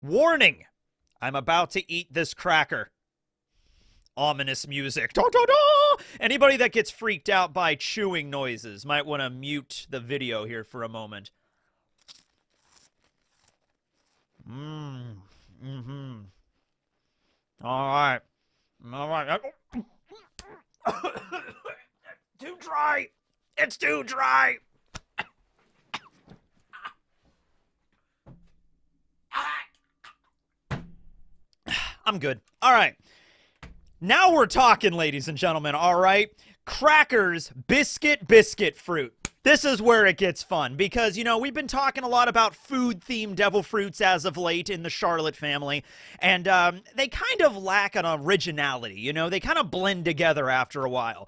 Warning! I'm about to eat this cracker. Ominous music. Da, da, da! Anybody that gets freaked out by chewing noises might want to mute the video here for a moment. Mm-hmm. All right. All right. Too dry. It's too dry. I'm good. All right. Now we're talking, ladies and gentlemen, all right? Crackers, biscuit fruit. This is where it gets fun because, you know, we've been talking a lot about food-themed devil fruits as of late in the Charlotte family, and they kind of lack an originality, you know? They kind of blend together after a while.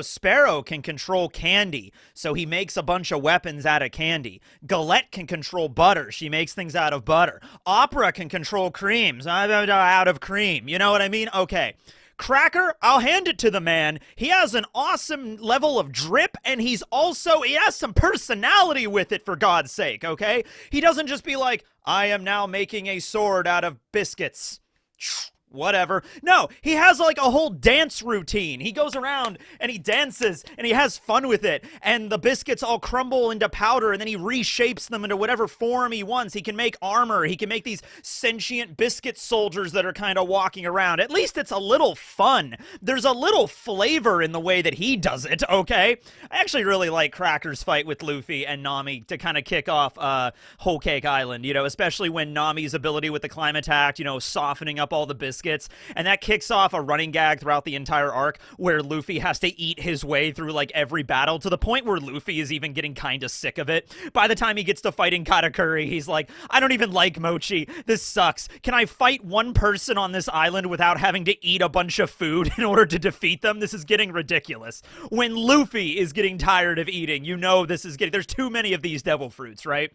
Sparrow can control candy, so he makes a bunch of weapons out of candy. Galette can control butter. She makes things out of butter. Opera can control creams out of cream. You know what I mean? Okay. Cracker, I'll hand it to the man. He has an awesome level of drip, and he has some personality with it, for God's sake, okay? He doesn't just be like, I am now making a sword out of biscuits. Whatever. No, he has like a whole dance routine. He goes around and he dances and he has fun with it. And the biscuits all crumble into powder and then he reshapes them into whatever form he wants. He can make armor. He can make these sentient biscuit soldiers that are kind of walking around. At least it's a little fun. There's a little flavor in the way that he does it, okay? I actually really like Cracker's fight with Luffy and Nami to kind of kick off Whole Cake Island, you know, especially when Nami's ability with the climb attack, you know, softening up all the biscuits. And that kicks off a running gag throughout the entire arc where Luffy has to eat his way through like every battle to the point where Luffy is even getting kind of sick of it. By the time he gets to fighting Katakuri, he's like, I don't even like mochi. This sucks. Can I fight one person on this island without having to eat a bunch of food in order to defeat them? This is getting ridiculous. When Luffy is getting tired of eating, you know this is getting... There's too many of these devil fruits, right?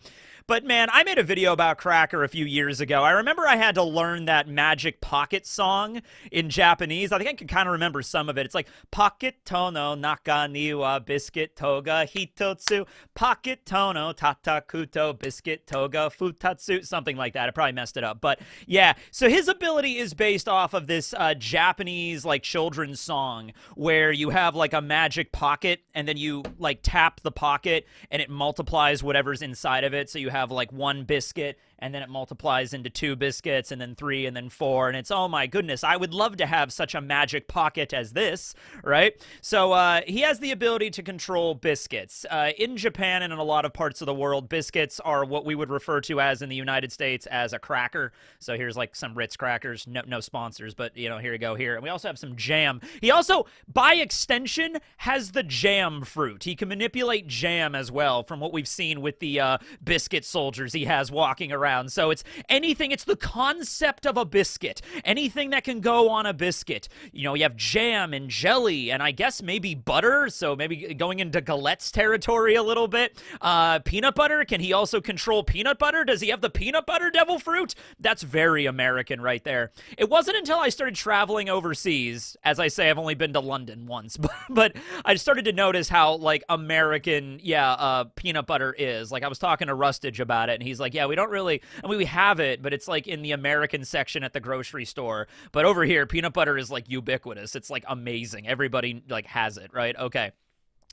But man, I made a video about Cracker a few years ago. I remember I had to learn that Magic Pocket song in Japanese. I think I can kind of remember some of it. It's like, Pocket tono naka ni wa biscuit toga hitotsu. Pocket tono tatakuto biscuit toga futatsu. Something like that. I probably messed it up. But yeah, so his ability is based off of this Japanese like children's song where you have like a magic pocket and then you like tap the pocket and it multiplies whatever's inside of it. So you have like one biscuit and then it multiplies into 2 biscuits and then 3 and then 4 and it's, oh my goodness, I would love to have such a magic pocket as this, right? So he has the ability to control biscuits. In Japan and in a lot of parts of the world, biscuits are what we would refer to as in the United States as a cracker. So here's like some Ritz crackers, no sponsors, but you know, here you go here. And we also have some jam. He also, by extension, has the jam fruit. He can manipulate jam as well from what we've seen with the biscuit soldiers he has walking around. So it's anything, it's the concept of a biscuit. Anything that can go on a biscuit. You know, you have jam and jelly and I guess maybe butter, so maybe going into Galette's territory a little bit. Peanut butter, can he also control peanut butter? Does he have the peanut butter devil fruit? That's very American right there. It wasn't until I started traveling overseas, as I say, I've only been to London once, but I started to notice how, like, American, peanut butter is. Like, I was talking to Rustage about it, and he's like, yeah, we don't really, I mean, we have it, but it's like in the American section at the grocery store. But over here, peanut butter is like ubiquitous. It's like amazing. Everybody like has it, right? Okay.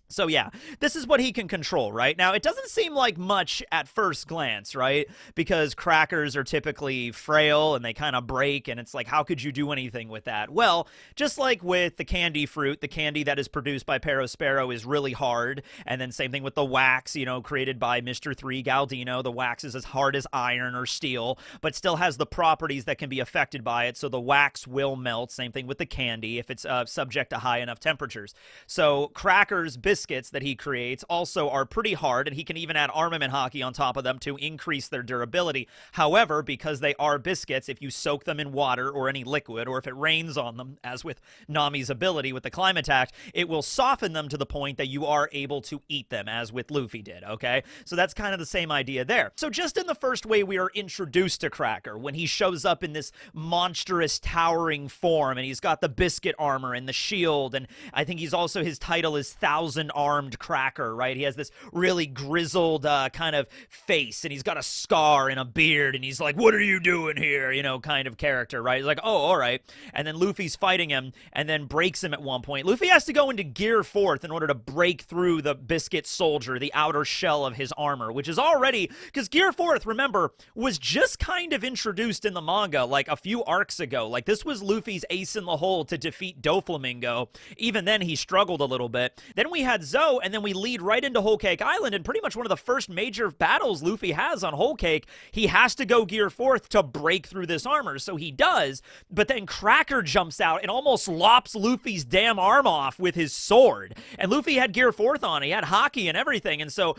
So yeah, this is what he can control, right? Now, it doesn't seem like much at first glance, right? Because crackers are typically frail and they kind of break, and it's like, how could you do anything with that? Well, just like with the candy fruit, the candy that is produced by Sparrow is really hard, and then same thing with the wax, you know, created by Mr. 3 Galdino. The wax is as hard as iron or steel, but still has the properties that can be affected by it, so the wax will melt. Same thing with the candy if it's subject to high enough temperatures. So crackers, biscuits that he creates also are pretty hard, and he can even add armament hockey on top of them to increase their durability. However, because they are biscuits, if you soak them in water or any liquid, or if it rains on them, as with Nami's ability with the climb attack, it will soften them to the point that you are able to eat them, as with Luffy did, okay? So that's kind of the same idea there. So just in the first way we are introduced to Cracker, when he shows up in this monstrous towering form, and he's got the biscuit armor and the shield, and I think he's also, his title is 1000 skeleton-armed Cracker, right? He has this really grizzled kind of face, and he's got a scar and a beard, and he's like, what are you doing here? You know, kind of character, right? He's like, oh, all right. And then Luffy's fighting him and then breaks him at one point. Luffy has to go into Gear 4th in order to break through the Biscuit Soldier, the outer shell of his armor, which is already, because Gear 4th, remember, was just kind of introduced in the manga like a few arcs ago. Like, this was Luffy's ace in the hole to defeat Doflamingo. Even then, he struggled a little bit. Then we had Zoe, and then we lead right into Whole Cake Island, and pretty much one of the first major battles Luffy has on Whole Cake, he has to go Gear 4th to break through this armor. So he does, but then Cracker jumps out and almost lops Luffy's damn arm off with his sword. And Luffy had Gear 4th on. He had hockey and everything, and so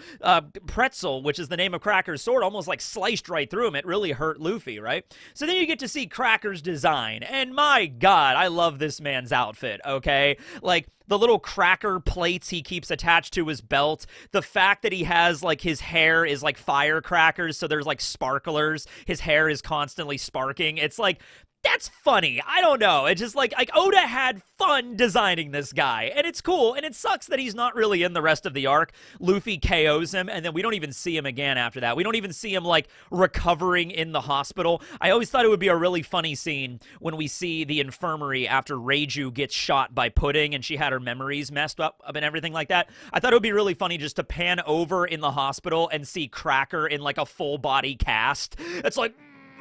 Pretzel, which is the name of Cracker's sword, almost like sliced right through him. It really hurt Luffy, right? So then you get to see Cracker's design, and my God, I love this man's outfit, okay? Like, the little cracker plates he keeps attached to his belt, the fact that he has, like, his hair is like firecrackers, so there's, like, sparklers, his hair is constantly sparking. It's like, that's funny. I don't know. It's just like Oda had fun designing this guy, and it's cool, and it sucks that he's not really in the rest of the arc. Luffy KOs him, and then we don't even see him again after that. We don't even see him, like, recovering in the hospital. I always thought it would be a really funny scene when we see the infirmary after Reiju gets shot by Pudding, and she had her memories messed up and everything like that. I thought it would be really funny just to pan over in the hospital and see Cracker in, like, a full-body cast. It's like,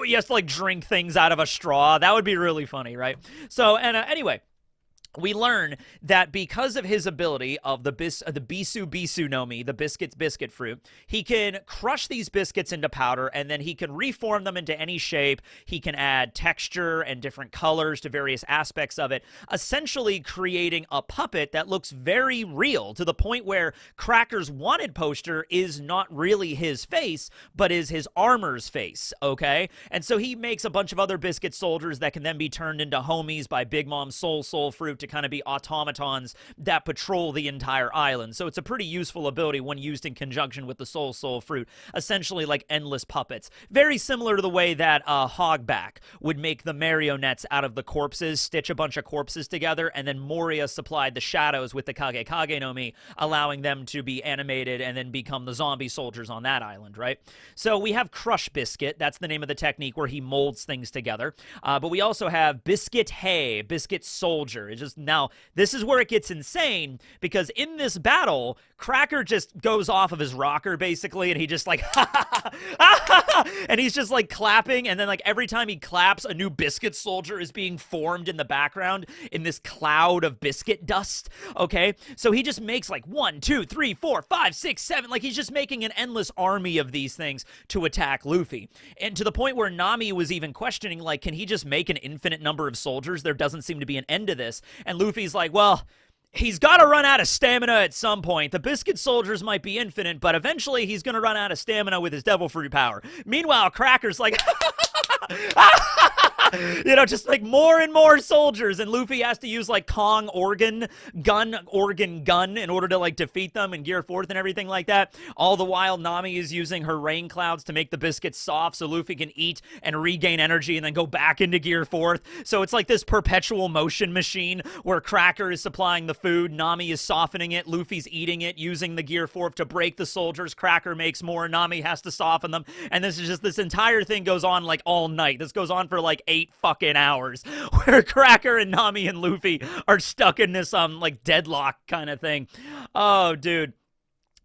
he has to, like, drink things out of a straw. That would be really funny, right? So, and anyway, we learn that because of his ability of the Bisu-Bisu No Mi, the biscuit fruit, he can crush these biscuits into powder, and then he can reform them into any shape. He can add texture and different colors to various aspects of it, essentially creating a puppet that looks very real, to the point where Cracker's wanted poster is not really his face, but is his armor's face, okay? And so he makes a bunch of other biscuit soldiers that can then be turned into homies by Big Mom's Soul Fruit to kind of be automatons that patrol the entire island. So it's a pretty useful ability when used in conjunction with the Soul Fruit. Essentially like endless puppets. Very similar to the way that Hogback would make the marionettes out of the corpses, stitch a bunch of corpses together, and then Moria supplied the shadows with the Kage no Mi, allowing them to be animated and then become the zombie soldiers on that island, right? So we have Crush Biscuit. That's the name of the technique where he molds things together. But we also have Biscuit Hay, Biscuit Soldier. It's just, now, this is where it gets insane, because in this battle, Cracker just goes off of his rocker, basically, and he just, like, and he's just, like, clapping, and then, like, every time he claps, a new biscuit soldier is being formed in the background in this cloud of biscuit dust, okay? So he just makes, like, 1, 2, 3, 4, 5, 6, 7, like, he's just making an endless army of these things to attack Luffy. And to the point where Nami was even questioning, like, can he just make an infinite number of soldiers? There doesn't seem to be an end to this. And Luffy's like, well, he's got to run out of stamina at some point. The biscuit soldiers might be infinite, but eventually he's going to run out of stamina with his devil fruit power. Meanwhile, Cracker's like, you know, just like more and more soldiers, and Luffy has to use like Kong organ gun in order to like defeat them in Gear 4th and everything like that. All the while, Nami is using her rain clouds to make the biscuits soft so Luffy can eat and regain energy and then go back into Gear 4th. So it's like this perpetual motion machine where Cracker is supplying the food, Nami is softening it, Luffy's eating it, using the Gear 4th to break the soldiers. Cracker makes more, Nami has to soften them, and this is just, this entire thing goes on like all night. This goes on for like 8 fucking hours, where Cracker and Nami and Luffy are stuck in this like deadlock kind of thing. Oh, dude.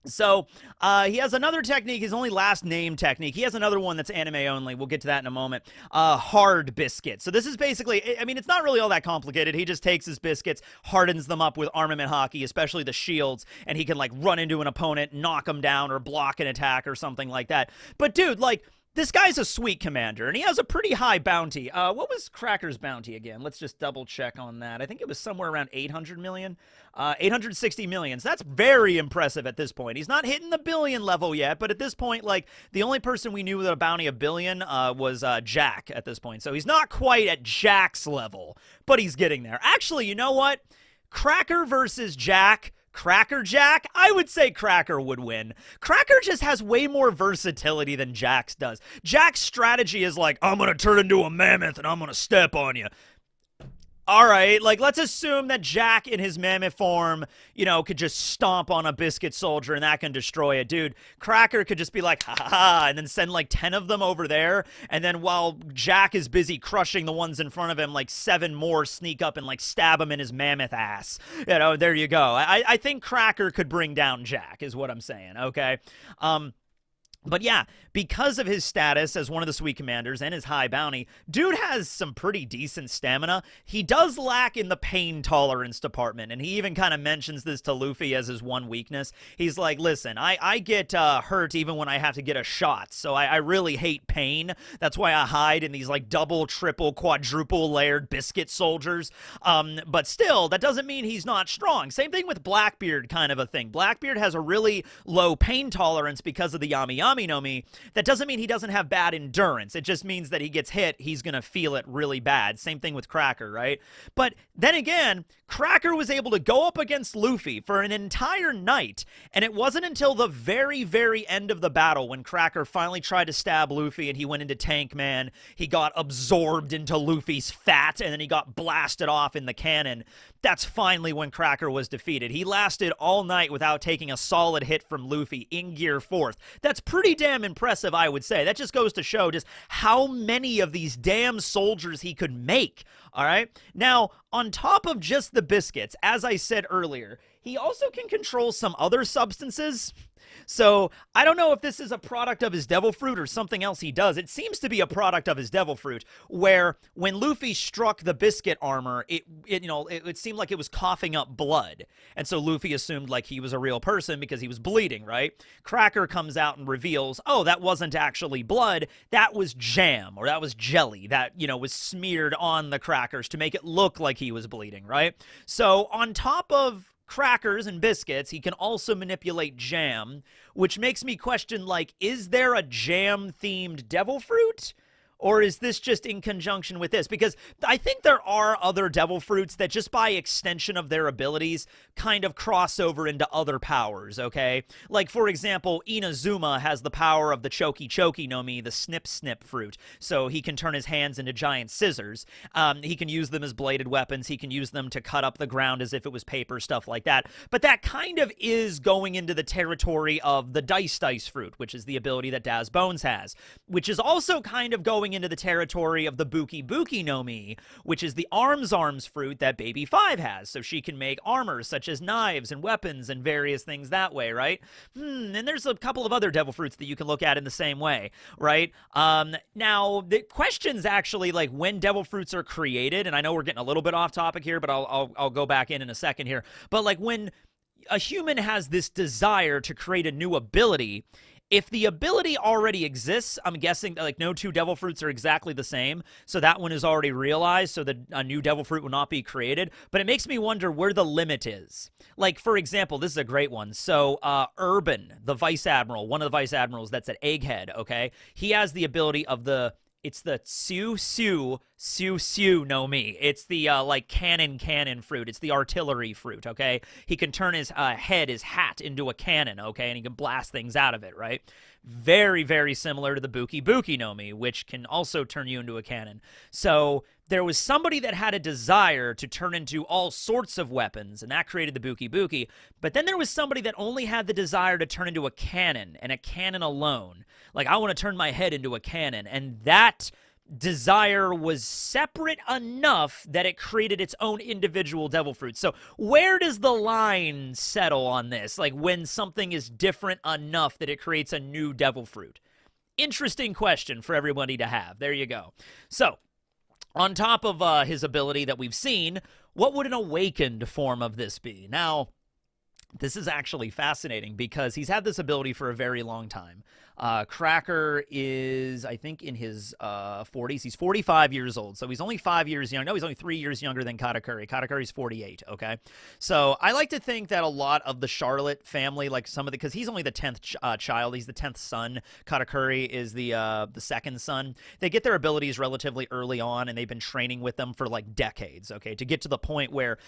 So, he has another technique, his only last name technique. He has another one that's anime only. We'll get to that in a moment. Hard Biscuit. So this is basically, I mean, it's not really all that complicated. He just takes his biscuits, hardens them up with armament hockey, especially the shields, and he can, like, run into an opponent, knock them down, or block an attack or something like that. But, dude, like, this guy's a sweet commander, and he has a pretty high bounty. What was Cracker's bounty again? Let's just double check on that. I think it was somewhere around 800 million. 860 million. So that's very impressive at this point. He's not hitting the billion level yet, but at this point, like, the only person we knew with a bounty of billion was Jack at this point. So he's not quite at Jack's level, but he's getting there. Actually, you know what? Cracker versus Jack. Cracker Jack? I would say Cracker would win. Cracker just has way more versatility than Jack's does. Jack's strategy is like, I'm going to turn into a mammoth and I'm going to step on you. All right, like let's assume that Jack in his mammoth form, could just stomp on a biscuit soldier and that can destroy it. Dude, Cracker could just be like, ha ha ha, and then send like 10 of them over there. And then while Jack is busy crushing the ones in front of him, like 7 more sneak up and like stab him in his mammoth ass. There you go. I think Cracker could bring down Jack, is what I'm saying, okay? But yeah, because of his status as one of the Sweet Commanders and his high bounty, dude has some pretty decent stamina. He does lack in the pain tolerance department, and he even kind of mentions this to Luffy as his one weakness. He's like, listen, I get hurt even when I have to get a shot, so I really hate pain. That's why I hide in these like double, triple, quadruple layered biscuit soldiers. But still, that doesn't mean he's not strong. Same thing with Blackbeard, kind of a thing. Blackbeard has a really low pain tolerance because of the Yami Yami No Mi. That doesn't mean he doesn't have bad endurance. It just means that he gets hit, he's going to feel it really bad. Same thing with Cracker, right? But then again, Cracker was able to go up against Luffy for an entire night, and it wasn't until the very, very end of the battle when Cracker finally tried to stab Luffy and he went into Tank Man. He got absorbed into Luffy's fat, and then he got blasted off in the cannon. That's finally when Cracker was defeated. He lasted all night without taking a solid hit from Luffy in Gear 4th. That's pretty damn impressive, I would say. That just goes to show just how many of these damn soldiers he could make, all right? Now, on top of just the biscuits, as I said earlier, he also can control some other substances. So I don't know if this is a product of his devil fruit or something else he does. It seems to be a product of his devil fruit, where when Luffy struck the biscuit armor, it seemed like it was coughing up blood. And so Luffy assumed like he was a real person because he was bleeding, right? Cracker comes out and reveals, oh, that wasn't actually blood. That was jam, or that was jelly that, was smeared on the crackers to make it look like he was bleeding, right? So on top of crackers and biscuits, he can also manipulate jam, which makes me question, like, is there a jam-themed devil fruit? Or is this just in conjunction with this? Because I think there are other devil fruits that just by extension of their abilities kind of cross over into other powers, okay? Like, for example, Inazuma has the power of the Choki no Mi, the Snip Snip fruit. So he can turn his hands into giant scissors. He can use them as bladed weapons. He can use them to cut up the ground as if it was paper, stuff like that. But that kind of is going into the territory of the Dice fruit, which is the ability that Daz Bones has, which is also kind of going into the territory of the Buki-Buki no Mi, which is the arms fruit that Baby 5 has, so she can make armor such as knives and weapons and various things that way, right? And there's a couple of other devil fruits that you can look at in the same way, right? Now, the question's actually like when devil fruits are created, and I know we're getting a little bit off topic here, but I'll go back in a second here, but like when a human has this desire to create a new ability, if the ability already exists, I'm guessing like no two devil fruits are exactly the same, so that one is already realized, so that a new devil fruit will not be created. But it makes me wonder where the limit is. Like, for example, this is a great one. So Urban, the Vice Admiral, one of the Vice Admirals that's at Egghead, okay? He has the ability of it's the Bisu-Bisu No Mi. It's the, like, cannon fruit. It's the artillery fruit, okay? He can turn his his hat into a cannon, okay? And he can blast things out of it, right? Very, very similar to the Buki-Buki no Mi, which can also turn you into a cannon. So there was somebody that had a desire to turn into all sorts of weapons, and that created the Buki-Buki. But then there was somebody that only had the desire to turn into a cannon, and a cannon alone. Like, I want to turn my head into a cannon, and that desire was separate enough that it created its own individual devil fruit. So where does the line settle on this? Like, when something is different enough that it creates a new devil fruit? Interesting question for everybody to have. There you go. So on top of his ability that we've seen, what would an awakened form of this be? Now, this is actually fascinating because he's had this ability for a very long time. Cracker is, I think, in his 40s. He's 45 years old, so he's only 5 years young. No, he's only 3 years younger than Katakuri. Katakuri's 48, okay? So I like to think that a lot of the Charlotte family, like some of the, because he's only the 10th child, he's the 10th son. Katakuri is the second son. They get their abilities relatively early on, and they've been training with them for like decades, okay, to get to the point where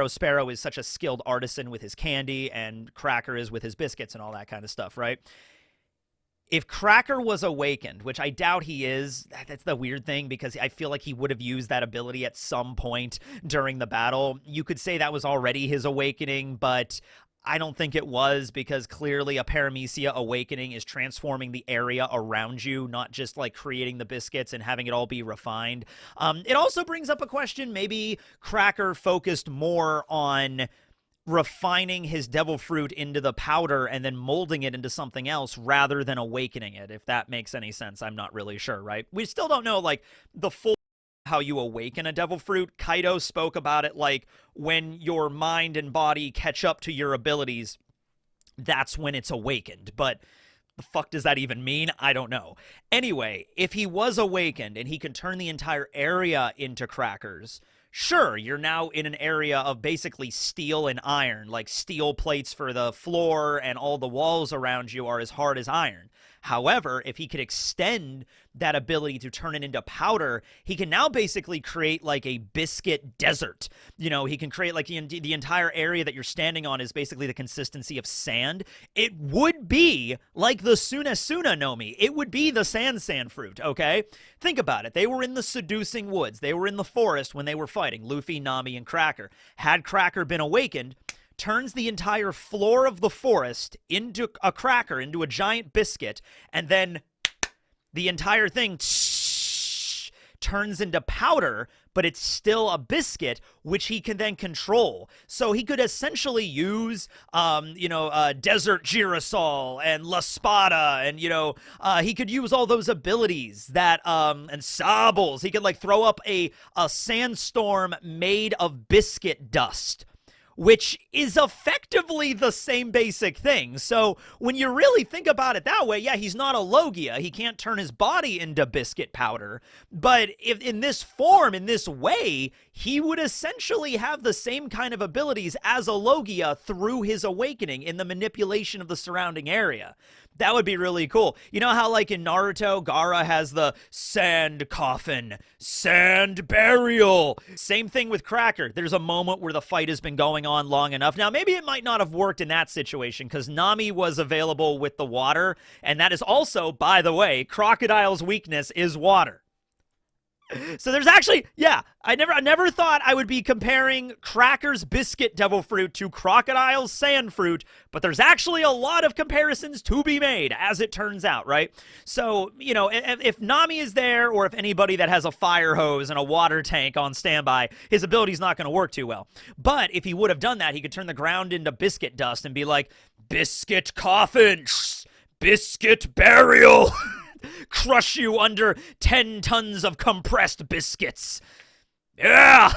Sparrow is such a skilled artisan with his candy, and Cracker is with his biscuits and all that kind of stuff, right? If Cracker was awakened, which I doubt he is, that's the weird thing because I feel like he would have used that ability at some point during the battle. You could say that was already his awakening, but I don't think it was, because clearly a Paramecia awakening is transforming the area around you, not just like creating the biscuits and having it all be refined. It also brings up a question. Maybe Cracker focused more on refining his devil fruit into the powder and then molding it into something else rather than awakening it, if that makes any sense. I'm not really sure, right? We still don't know, like, the full how you awaken a devil fruit. Kaido spoke about it like when your mind and body catch up to your abilities, that's when it's awakened. But the fuck does that even mean? I don't know. Anyway, if he was awakened and he can turn the entire area into crackers, sure, you're now in an area of basically steel and iron, like steel plates for the floor and all the walls around you are as hard as iron. However, if he could extend that ability to turn it into powder, he can now basically create like a biscuit desert. You know, he can create like the entire area that you're standing on is basically the consistency of sand. It would be like the Bisu-Bisu No Mi. It would be the sand fruit, okay? Think about it. They were in the seducing woods. They were in the forest when they were fighting Luffy, Nami, and Cracker. Had Cracker been awakened, turns the entire floor of the forest into a cracker, into a giant biscuit, and then the entire thing turns into powder, but it's still a biscuit, which he can then control. So he could essentially use, Desert Girasol and La Spada, and, he could use all those abilities that, and Sables. He could, like, throw up a sandstorm made of biscuit dust, which is effectively the same basic thing. So when you really think about it that way, yeah, he's not a Logia. He can't turn his body into biscuit powder. But if in this form, in this way, he would essentially have the same kind of abilities as a Logia through his awakening in the manipulation of the surrounding area. That would be really cool. You know how, like, in Naruto, Gaara has the sand coffin, sand burial. Same thing with Cracker. There's a moment where the fight has been going on long enough. Now, maybe it might not have worked in that situation because Nami was available with the water, and that is also, by the way, Crocodile's weakness is water. So there's actually, yeah, I never thought I would be comparing Cracker's biscuit devil fruit to Crocodile's sand fruit, but there's actually a lot of comparisons to be made, as it turns out, right? So, if Nami is there, or if anybody that has a fire hose and a water tank on standby, his ability's not going to work too well. But if he would have done that, he could turn the ground into biscuit dust and be like, biscuit coffin, biscuit burial. Crush you under 10 tons of compressed biscuits. Yeah!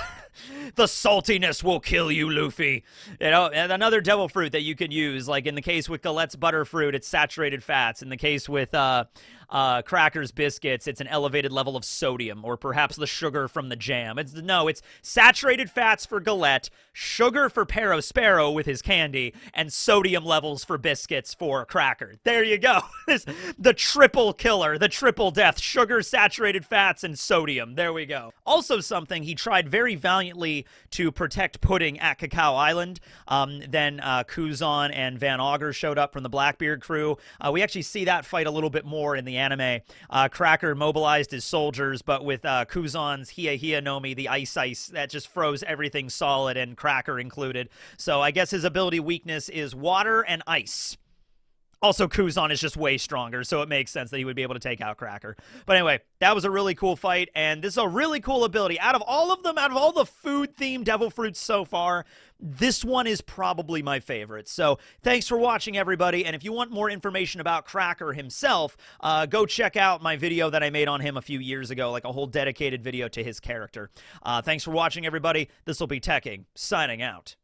The saltiness will kill you, Luffy. And another devil fruit that you can use, like in the case with Galette's butterfruit, it's saturated fats. In the case with Cracker's biscuits, it's an elevated level of sodium, or perhaps the sugar from the jam. It's saturated fats for Galette, sugar for Sparrow with his candy, and sodium levels for biscuits for Cracker. There you go. The triple killer, the triple death, sugar, saturated fats, and sodium. There we go. Also something he tried very valiantly to protect Pudding at Cacao Island. Then Kuzan and Van Augur showed up from the Blackbeard crew. We actually see that fight a little bit more in the anime. Cracker mobilized his soldiers, but with Kuzan's Hiya no Mi, the ice, that just froze everything solid, and Cracker included. So I guess his ability weakness is water and ice. Also, Kuzan is just way stronger, so it makes sense that he would be able to take out Cracker. But anyway, that was a really cool fight, and this is a really cool ability. Out of all of them, out of all the food-themed devil fruits so far, this one is probably my favorite. So thanks for watching, everybody, and if you want more information about Cracker himself, go check out my video that I made on him a few years ago, like a whole dedicated video to his character. Thanks for watching, everybody. This will be Tekking, signing out.